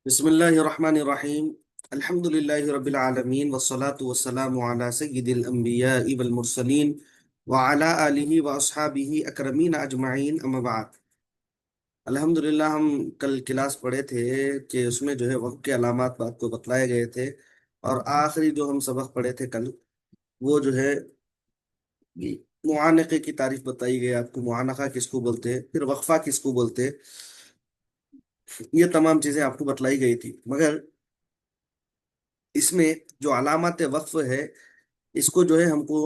بسم الله الرحمن الرحيم. الحمد لله رب العالمين والصلاة والسلام على سيد الأنبياء والمرسلين وعلى آله وأصحابه أكرمين أجمعين أما بعد. الحمدللہ ہم کل کلاس پڑھے تھے کہ اس میں جو ہے وقت کے علامات آپ کو بتلائے گئے تھے، اور آخری جو ہم سبق پڑھے تھے کل وہ جو ہے معانقے کی تعریف بتائی گئی آپ کو، معانقہ کس کو بولتے ہیں، پھر وقفہ کس کو بولتے ہیں، یہ تمام چیزیں آپ کو بتلائی گئی تھی. مگر اس میں جو علامات وقف ہے اس کو جو ہے ہم کو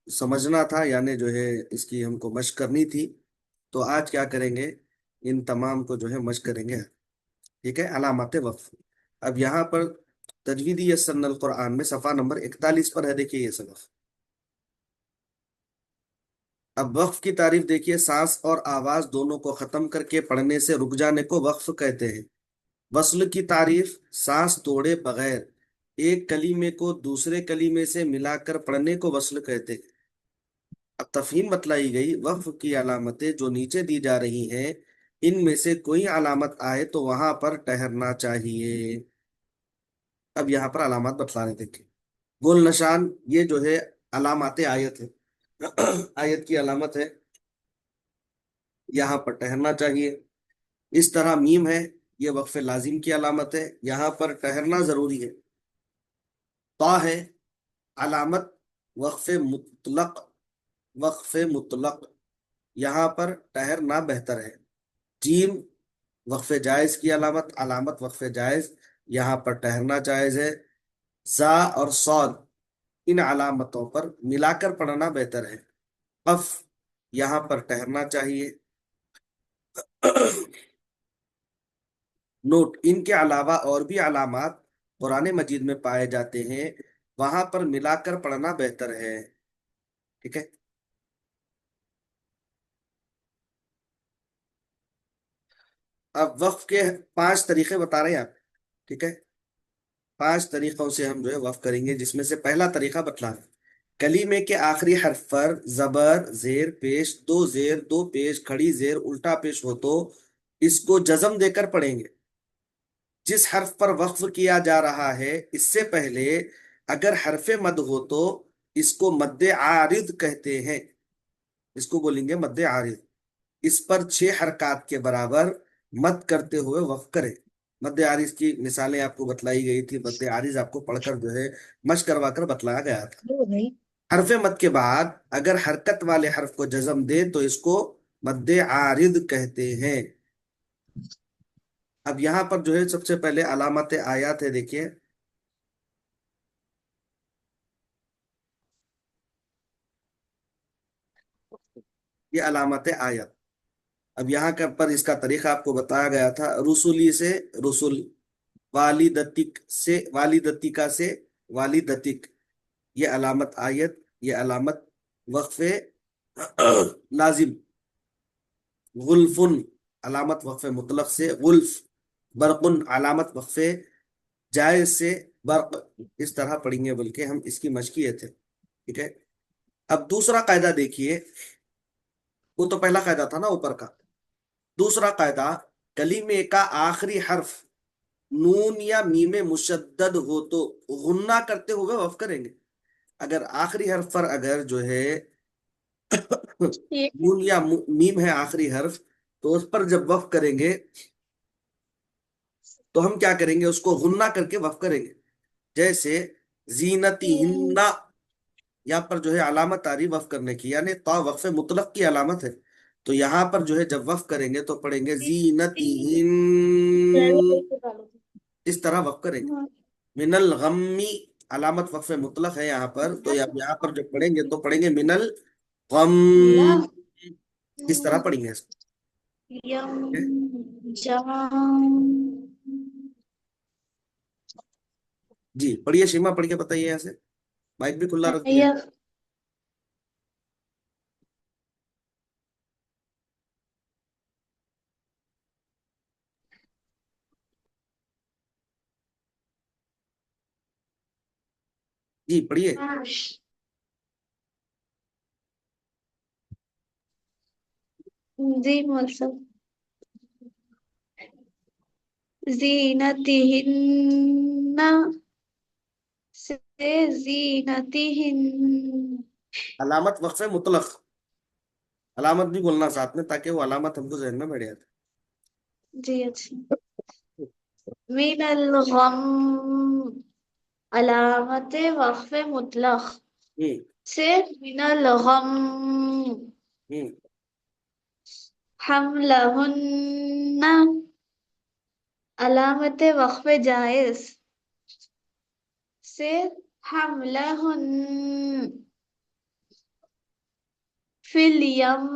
سمجھنا تھا، یعنی جو ہے اس کی ہم کو مشق کرنی تھی. تو آج کیا کریں گے، ان تمام کو جو ہے مشق کریں گے. ٹھیک ہے، علامات وقف. اب یہاں پر تجویدی یسرنا القرآن میں صفحہ نمبر 41 پر ہے، دیکھیے یہ سبق. اب وقف کی تعریف دیکھیے: سانس اور آواز دونوں کو ختم کر کے پڑھنے سے رک جانے کو وقف کہتے ہیں. وصل کی تعریف: سانس توڑے بغیر ایک کلیمے کو دوسرے کلیمے سے ملا کر پڑھنے کو وصل کہتے ہیں. اب تفہیم بتلائی گئی: وقف کی علامتیں جو نیچے دی جا رہی ہیں ان میں سے کوئی علامت آئے تو وہاں پر ٹھہرنا چاہیے. اب یہاں پر علامات بتلانے دیکھیں. گول نشان یہ جو ہے علامات آیت ہے. آیت کی علامت ہے، یہاں پر ٹھہرنا چاہیے. اس طرح میم ہے، یہ وقف لازم کی علامت ہے، یہاں پر ٹھہرنا ضروری ہے. طا ہے علامت وقف مطلق، وقف مطلق، یہاں پر ٹھہرنا بہتر ہے. جیم وقف جائز کی علامت، علامت وقف جائز، یہاں پر ٹھہرنا جائز ہے. زا اور صاد ان علامتوں پر ملا کر پڑھنا بہتر ہے. قف یہاں پر ٹھہرنا چاہیے. نوٹ: ان کے علاوہ اور بھی علامات قرآن مجید میں پائے جاتے ہیں، وہاں پر ملا کر پڑھنا بہتر ہے. ٹھیک ہے. اب وقف کے 5 طریقے بتا رہے ہیں آپ. ٹھیک ہے، 5 طریقوں سے ہم جو ہے وقف کریں گے، جس میں سے پہلا طریقہ بتلا رہے ہیں: کلیمے کے آخری حرف پر زبر زیر پیش، دو زیر دو پیش کھڑی زیر الٹا پیش ہو تو اس کو جزم دے کر پڑھیں گے. جس حرف پر وقف کیا جا رہا ہے اس سے پہلے اگر حرف مد ہو تو اس کو مد عارض کہتے ہیں، اس کو بولیں گے مد عارض. اس پر 6 حرکات کے برابر مد کرتے ہوئے وقف کریں. مد عارض کی مثالیں آپ کو بتلائی گئی تھی، مد عارض آپ کو پڑھ کر جو ہے مشق کروا کر بتلایا گیا تھا. حرف مد کے بعد اگر حرکت والے حرف کو جزم دے تو اس کو مد عارض کہتے ہیں. اب یہاں پر جو ہے سب سے پہلے علامت آیات ہے، دیکھیے. یہ علامت آیت. اب یہاں کا پر اس کا طریقہ آپ کو بتایا گیا تھا: رسولی سے رسول، والدتک سے والدتکا سے والدتک، یہ علامت آیت، یہ علامت وقف لازم. غلفن علامت وقف مطلق سے غلف. برقن علامت وقف جائز سے برق. اس طرح پڑھیں گے، بلکہ ہم اس کی مشقیت تھے. ٹھیک ہے. اب دوسرا قاعدہ دیکھیے، وہ تو پہلا قاعدہ تھا نا اوپر کا. دوسرا قاعدہ: کلیمے کا آخری حرف نون یا میم مشدد ہو تو غنہ کرتے ہوئے وقف کریں گے. اگر آخری حرف پر اگر جو ہے نون یا میم ہے آخری حرف، تو اس پر جب وقف کریں گے تو ہم کیا کریں گے، اس کو غنہ کر کے وقف کریں گے. جیسے زینتی ہن، یہاں پر جو ہے علامت آ رہی وقف کرنے کی، یعنی تا وقف مطلق کی علامت ہے. تو یہاں پر جو ہے جب وقف کریں گے تو پڑھیں گے زینتی ہن، اس طرح وقف کریں گے. من الغمی علامت وقف مطلق ہے یہاں پر، تو یہاں پر جب پڑھیں گے تو پڑھیں گے من الغم، اس طرح پڑھیں گے اس کو. جی پڑھیے شیما، پڑھ کے بتائیے ایسے. مائک بھی کھلا رکھیے. جی پڑھیے. جی مطلب زینتہن سے زینتہن. علامت وقف مطلق، علامت بھی بولنا ساتھ میں تاکہ وہ علامت ہم کو ذہن میں بیٹھ جاتی. جی اچھا. من الغم، علامت وقف مطلق ہوں سے من الغم. ہوں حملہن، علامت وقف جائز سے حملہن. فی الیم،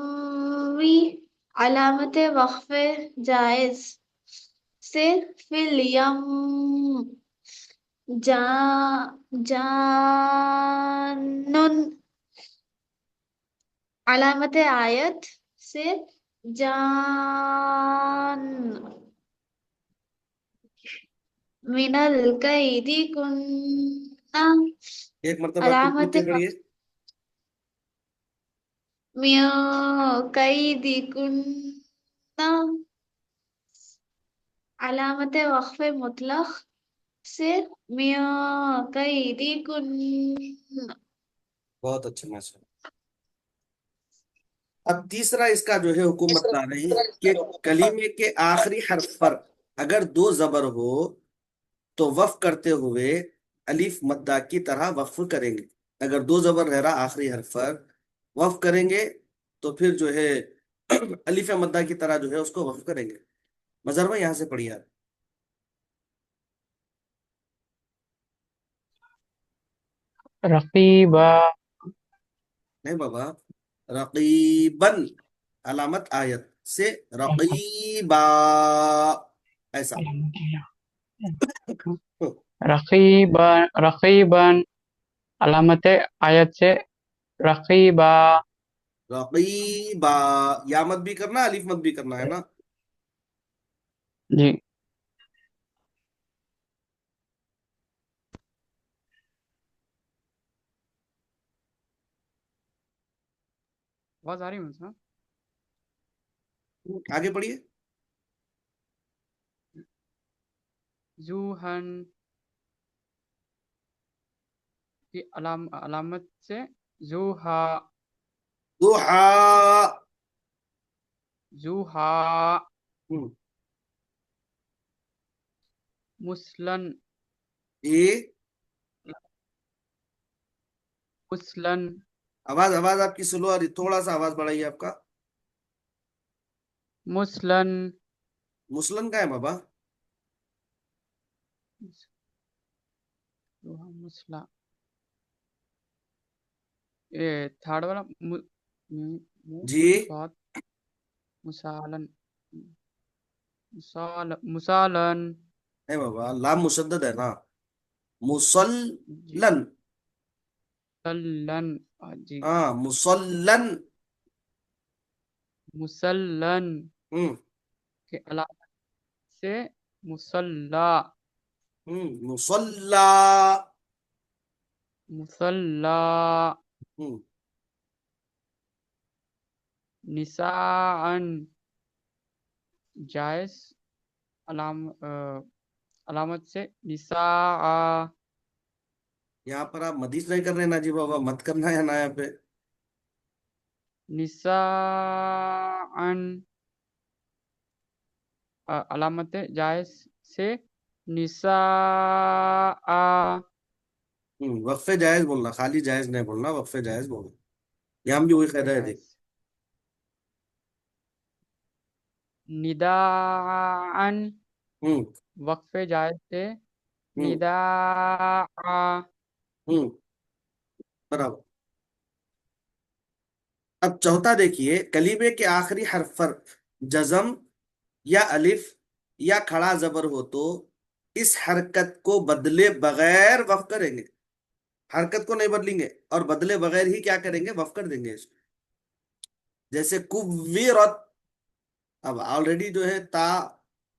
علامت وقف جائز سے فی الیم. جانن، علامت آیت سے جان. من القید کنہ، ایک مرتبہ پھر پوچھ علامت کے پڑھیے. من قید کنہ، علامت وقف مطلق سے من قید کنہ. بہت اچھا ماشاء اللہ. اب تیسرا اس کا جو ہے حکم بتا رہے ہیں کہ کلمے کے آخری حرف پر اگر دو زبر ہو تو وقف کرتے ہوئے الف مدہ کی طرح وقف کریں گے. اگر دو زبر رہ رہا آخری حرف پر وقف کریں گے تو پھر جو ہے الف مدہ کی طرح جو ہے اس کو وقف کریں گے. مظہر بھائی یہاں سے پڑھیے آپ. رقیبا. نہیں بابا، رقیبن علامت آیت سے رقیبا ایسا. رقیبا، رقیبا، علامت آیت سے رقیبا. رقیبا، یا مت بھی کرنا الف مت بھی کرنا ہے نا. جی. آواز آ رہی ہے صاحب؟ آگے پڑھیے. زوہن کی علامت سے زوہا. ضحا. زوہا. ہوں. مسلن. اے مسلن. آواز آپ کی سلو آ رہی، تھوڑا سا آواز بڑھائیے آپ کا. مسلن. مسلم کا ہے بابا. مسلا. یہ تھرڈ والا جی بہت مسالن. مسالن. نہیں بابا، لام مشدد ہے نا. جی. مسلن. مسلن. جی. ہاں مسلن. مسلن ہوں کے علامت سے مسلح. مسلح. مسلح. ہوں نساءن، جائز علامت سے نساء. یہاں پر آپ مدیش نہیں کر رہے نا جی بابا، مت کرنا ہے نا یہاں پہ. نساءن، علامت جائز سے نساء. وقف جائز بولنا، خالی جائز نہیں بولنا، وقف جائز بولنا. یہاں بھی وہی قاعدہ ہے دیکھ. جائز. نداءن، ہوں وقف جائز سے ہوں نداء. ہوں برابر. اب چوتھا دیکھیے، کلمے کے آخری حرف پر جزم یا الف یا کھڑا زبر ہو تو اس حرکت کو بدلے بغیر وقف کریں گے. حرکت کو نہیں بدلیں گے اور بدلے بغیر ہی کیا کریں گے، وقف کر دیں گے اس کو. جیسے کبیرت، اب آلریڈی جو ہے تا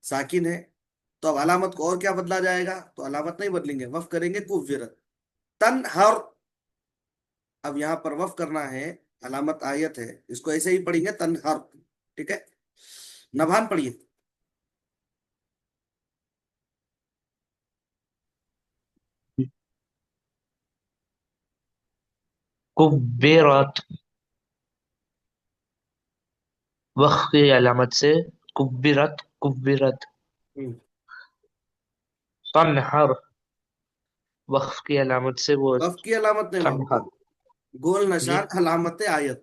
ساکن ہے تو اب علامت کو اور کیا بدلا جائے گا، تو علامت نہیں بدلیں گے، وقف کریں گے کبیرت. تنہر، اب یہاں پر وقف کرنا ہے، علامت آیت ہے، اس کو ایسے ہی پڑھیں گے تنہر. ٹھیک ہے. نبھان پڑھیے. كبرت وقف کی علامت سے كبرت كبرت ہوں، تنہر وقف کی علامت سے وہ وقف کی علامت نہیں بابا، تنہر گول جی نشان علامت آیت.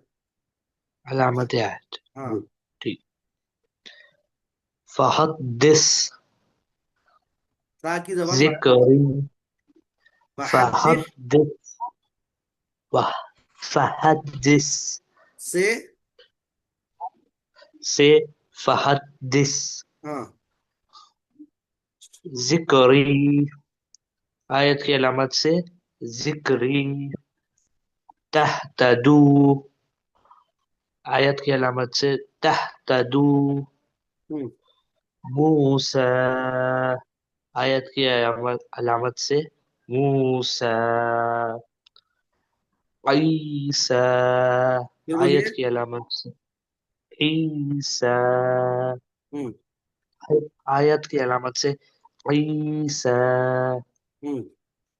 علامت آیت ہاں، گڈ ٹھیک فحدث تا کی زبان بڑھا دو. ذکری فحدث فحدث فحدث سے، سے فحدث ہاں، ذکری آیت کی علامت سے ذکری تہتدو آیت کی علامت سے تہتدو ہوں، موسیٰ آیت کی علامت سے موسیٰ عیسیٰ پھر آیت بولیے. کی علامت سے عیسیٰ ہوں، آیت کی علامت سے عیسیٰ ہوں،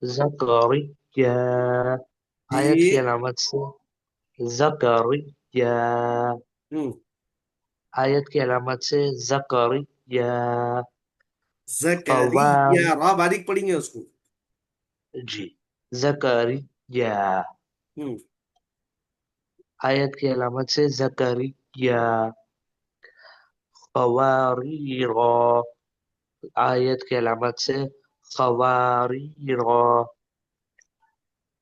زکریا آیت کی جی، علامت سے زکریا ہوں، آیت کی علامت سے زکریا قوام زکریا را باریک پڑھیں گے اس کو. جی زکریا ہوں، آیت کی علامت سے زکریا قواریر آیت کی علامت سے قواریر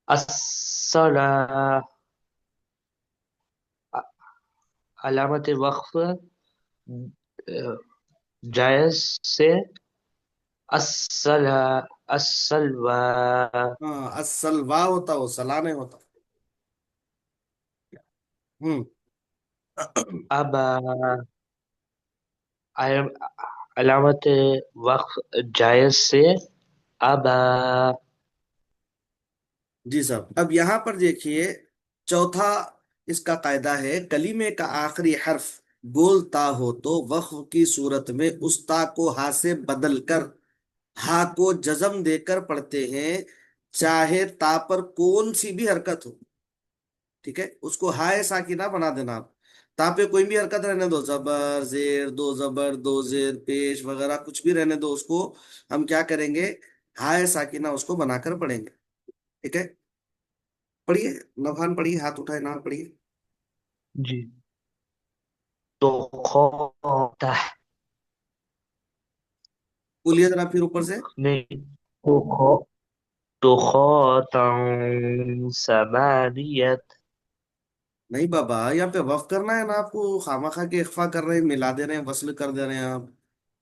الصلاة علامت وقف جائز سے السلوى ہاں، السلوا ہوتا، وہ سلا نہیں ہوتا. ہوں، ابا علامت وقف جائز سے ابا جی صاحب. اب یہاں پر دیکھیے، چوتھا اس کا قاعدہ ہے، کلمے کا آخری حرف بولتا ہو تو وقف کی صورت میں اس تا کو ہا سے بدل کر ہا کو جزم دے کر پڑھتے ہیں، چاہے تا پر کون سی بھی حرکت ہو. ٹھیک ہے، اس کو ہائے ساکنہ بنا دینا آپ. تا پہ کوئی بھی حرکت رہنے دو، زبر زیر دو زبر دو زیر پیش وغیرہ کچھ بھی رہنے دو، اس کو ہم کیا کریں گے، ہائے ساکنہ اس کو بنا کر پڑھیں گے. ٹھیک ہے، پڑھیے نبھان، پڑھیے، ہاتھ اٹھائے نام پڑھیے. جی تو خواتہ بولیے ذرا پھر اوپر سے. نہیں تو خو تو خواتہ ثمانیت نہیں بابا، یہاں پہ وقف کرنا ہے نا آپ کو، خامخواہ کے اخفا کر رہے ہیں، ملا دے رہے ہیں، وصل کر دے رہے ہیں آپ.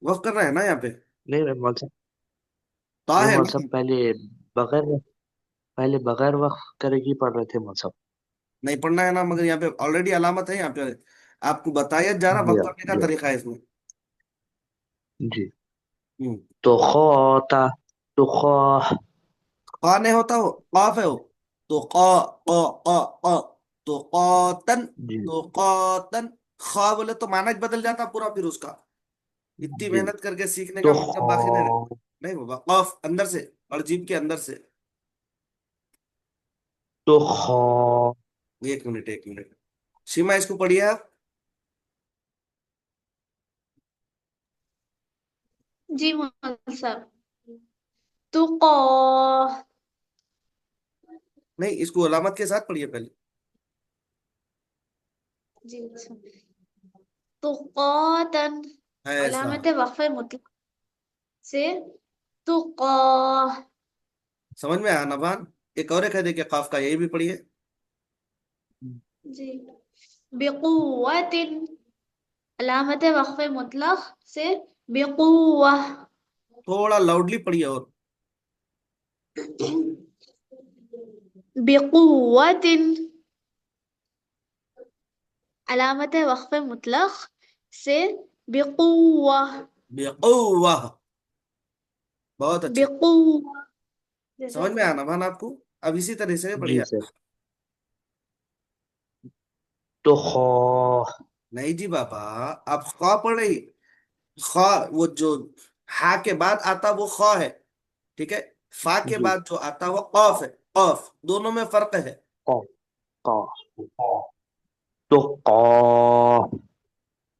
وقف کرنا ہے نا یہاں پہ. نہیں میں مول صاحب تا نہیں ہے مول نا. صاحب پہلے بغیر وقف کرے گی پڑھ رہے تھے مول صاحب نہیں پڑھنا ہے نا، مگر یہاں پہ آلریڈی علامت ہے یہاں پہ، آپ کو بتایا جا رہا جی وقف ہاں کرنے کا جی طریقہ ہے اس میں. جی ہوں. تو خواتہ تو خواہ قا نہیں ہوتا، وہ قاف ہے وہ. تو قا قا قا قا، تو قاتن، جی تو قاتن. خا بولے تو معنی بدل جاتا پورا پھر اس کا. اتنی جی محنت کر کے سیکھنے تو کا مطلب باقی نہیں رہتا. خواہ نہیں بابا، قاف اندر سے اور جیب کے اندر سے. تو خواہ ایک منٹ ایک منٹ، سیما اس کو پڑھیے آپ. جی مول صاحب. تقا. نہیں، اس کو علامت کے ساتھ پڑھیے پہلے. جی اچھا. تقاتن ایسا. علامت وقف مطلق سے تقا. سمجھ میں آیا نا بان. ایک اور ہے کہ قاف کا یہی بھی پڑھیے. جی. بقوت علامت وقف مطلق سے بقوہ. تھوڑا لاؤڈلی پڑھیے اور. بقوت علامت وقف مطلق سے بقوہ. بقوہ. بہت اچھا. بقوہ. سمجھ جزاک میں آیا نا اللہ. بان آپ کو. اب اسی طرح سے جی پڑھیے. سر تو خواہ نہیں جی بابا، آپ خواہ پڑھ رہی. خواہ وہ جو ہا کے بعد آتا وہ خواہ ہے. ٹھیک ہے، فا کے جی بعد جو آتا وہ قاف ہے. قاف دونوں میں فرق ہے. خواہ تقى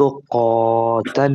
تقاتن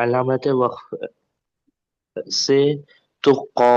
علامت وقف سے تقا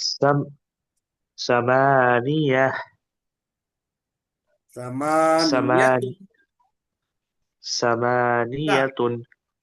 سم ثمانیہ ثمانية। ثمان ثمانیہ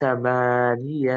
ثمانیہ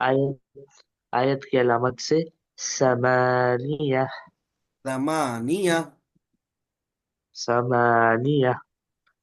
آیت آیت کی علامت سے ثمانیہ ثمانية। ثمانیہ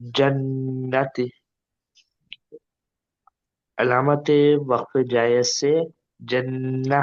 جنت علامت وقف جائز سے جنہ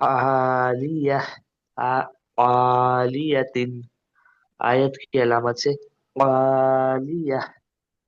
عالیہ عالیۃ آیت کی علامت سے عالیہ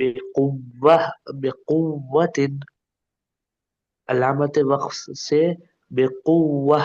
بقوہ بقوت علامت وقف سے بقوہ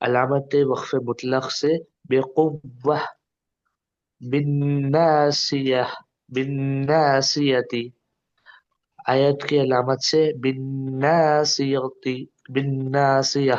علامت وقف مطلق سے بقوہ بالناسیہ بالناسیتی آیت کی علامت سے بالناسیتی بالناسیہ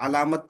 علامت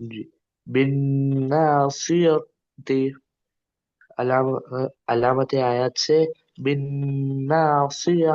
جی بالناسیتی علامت آیت سے بالناسیہ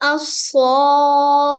الصاخة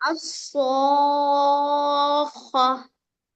الصاخة.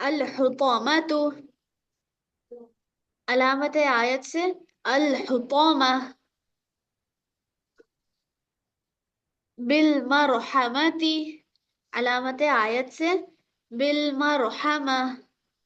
الحطامة علامت آیت سے الحطامة. بالمرحمة علامت آیت سے بالمرحمة.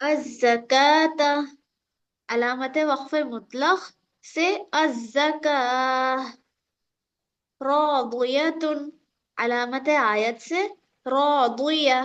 الزکاة علامت وقف مطلق سے الزکاة. راضیۃ علامت آیت سے راضیہ.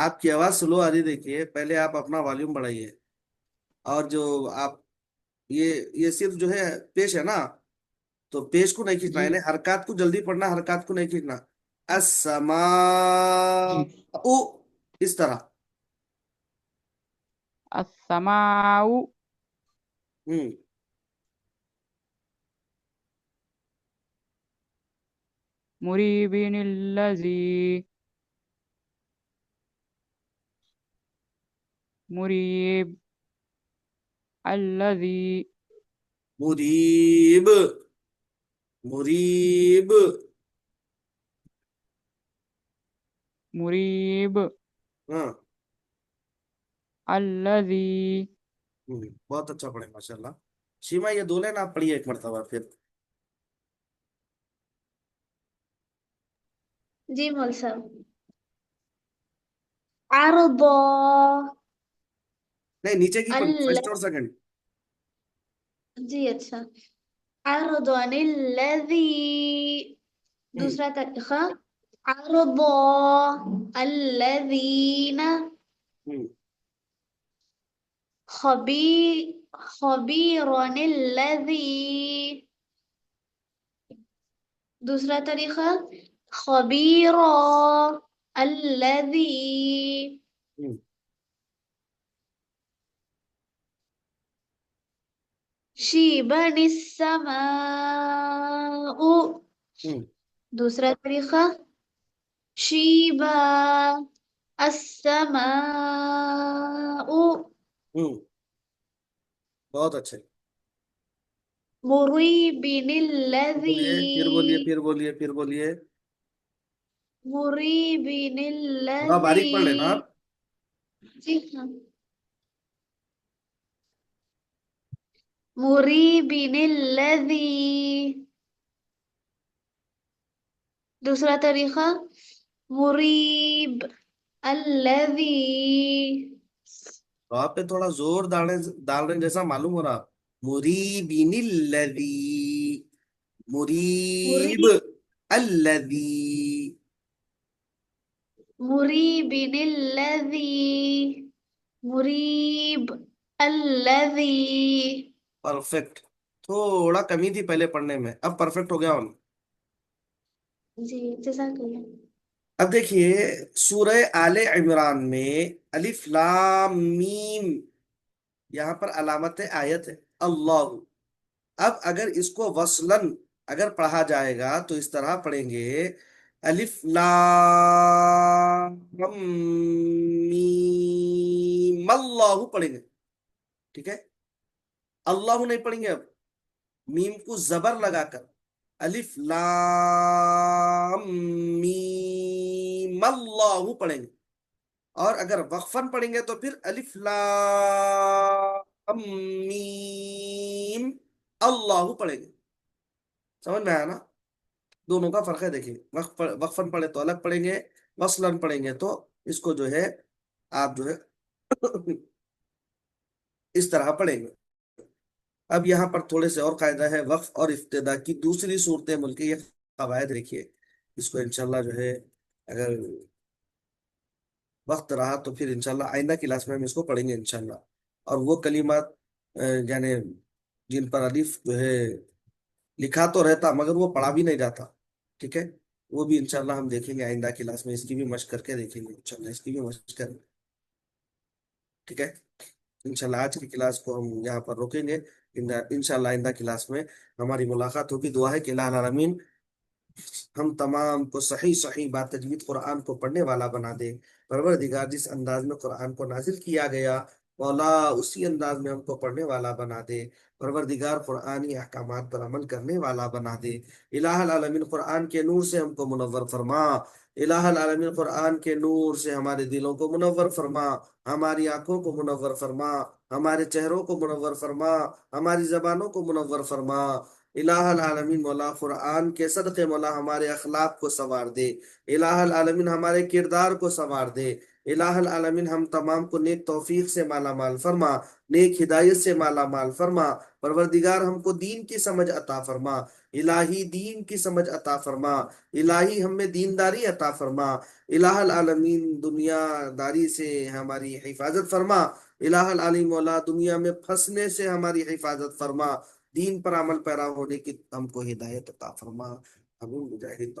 آپ کی آواز سلو آ رہی، دیکھیے پہلے آپ اپنا والیوم بڑھائیے، اور جو آپ یہ صرف جو ہے پیش ہے نا، تو پیش کو نہیں کھینچنا، جی یعنی حرکات کو جلدی پڑھنا، حرکات کو نہیں کھینچنا. السماء، اس طرح. السماء ہوں مريب الذي مريب الذي مریب، مریب. مريب ہاں. الذي بہت اچھا پڑھے ماشاء اللہ. شیما یہ دو لین آپ پڑھیے ایک مرتبہ پھر. جی مول صاحب. عرضا نہیں، نیچے کی پڑھی، ال فرسٹ اور سیکنڈ. جی اچھا. عرضا الذي دوسرا طریقہ. عرضا الذين خبيرا الذي دوسرا طریقہ. خبيرا الذي شيبان السماء دوسرا طریقہ. شيبا السماء بہت اچھے. مريب بولیے، پھر بولیے، الذي پھر بولیے، پھر بولیے. مريب تھوڑا باریک پڑھ لینا الذي آپ. جی ہاں. مريب الذي دوسرا طریقہ. مريب الذي تو آپ پہ تھوڑا زور ڈال رہے جیسا معلوم ہو رہا. مریبین الذی، مریب مريب الذی. مريب الذي مريب الذي پرفیکٹ. تھوڑا کمی تھی پہلے پڑھنے میں، اب پرفیکٹ ہو گیا ہوں. جی جزاک اللہ. اب دیکھیے سورہ آل عمران میں الف لام میم، یہاں پر علامت آیت ہے اللہ. اب اگر اس کو وصلن اگر پڑھا جائے گا تو اس طرح پڑھیں گے. الف لام میم اللہ پڑھیں گے، ٹھیک ہے. اللہ نہیں پڑھیں گے. اب میم کو زبر لگا کر الف لام میم اللہ پڑھیں گے. اور اگر وقفن پڑھیں گے تو پھر الف لام میم اللہ پڑھیں گے. سمجھ میں آیا نا؟ دونوں کا فرق ہے. دیکھیں وقفن پڑھے تو الگ پڑھیں گے، وصلن پڑھیں گے تو اس کو جو ہے آپ جو ہے اس طرح پڑھیں گے. اب یہاں پر تھوڑے سے اور قاعدہ ہے وقف اور ابتدا کی دوسری صورتیں ملکی یہ قواعد دیکھیے. اس کو انشاءاللہ جو ہے اگر وقت رہا تو پھر انشاءاللہ آئندہ کلاس میں ہم اس کو پڑھیں گے انشاءاللہ. اور وہ کلمات یعنی جن پر الف جو ہے لکھا تو رہتا مگر وہ پڑھا بھی نہیں جاتا، ٹھیک ہے، وہ بھی انشاءاللہ ہم دیکھیں گے آئندہ کلاس میں. اس کی بھی مشق کر کے دیکھیں گے انشاءاللہ، اس کی بھی مشق کریں گے، ٹھیک ہے. انشاءاللہ آج کی کلاس کو ہم یہاں پر روکیں گے. انشاءاللہ آئندہ کلاس میں ہماری ملاقات ہوگی. دعا ہے کہ الہ العالمین ہم تمام کو صحیح صحیح بات تجوید قرآن کو پڑھنے والا بنا دے. پروردگار جس انداز میں قرآن کو نازل کیا گیا مولا اسی انداز میں ہم کو پڑھنے والا بنا دے. پروردگار قرآنی احکامات پر عمل کرنے والا بنا دے. الہ العالمین قرآن کے نور سے ہم کو منور فرما. الہ العالمین قرآن کے نور سے ہمارے دلوں کو منور فرما، ہماری آنکھوں کو منور فرما، ہمارے چہروں کو منور فرما، ہماری زبانوں کو منور فرما. الہ العالمین مولا قرآن کے صدقے مولا ہمارے اخلاق کو سنوار دے. الہ العالمین ہمارے کردار کو سنوار دے. الہ العالمین ہم تمام کو نیک توفیق سے مالا مال فرما، نیک ہدایت سے مالا مال فرما. پروردگار ہم کو دین کی سمجھ عطا فرما. الہی دین کی سمجھ عطا فرما، الہی ہمیں دینداری عطا فرما، الہ العالمین دنیا داری سے ہماری حفاظت فرما، الہ العلی مولا دنیا میں پھنسنے سے ہماری حفاظت فرما، دین پر عمل پیرا ہونے کی ہم کو ہدایت عطا فرما، آمین بجاہ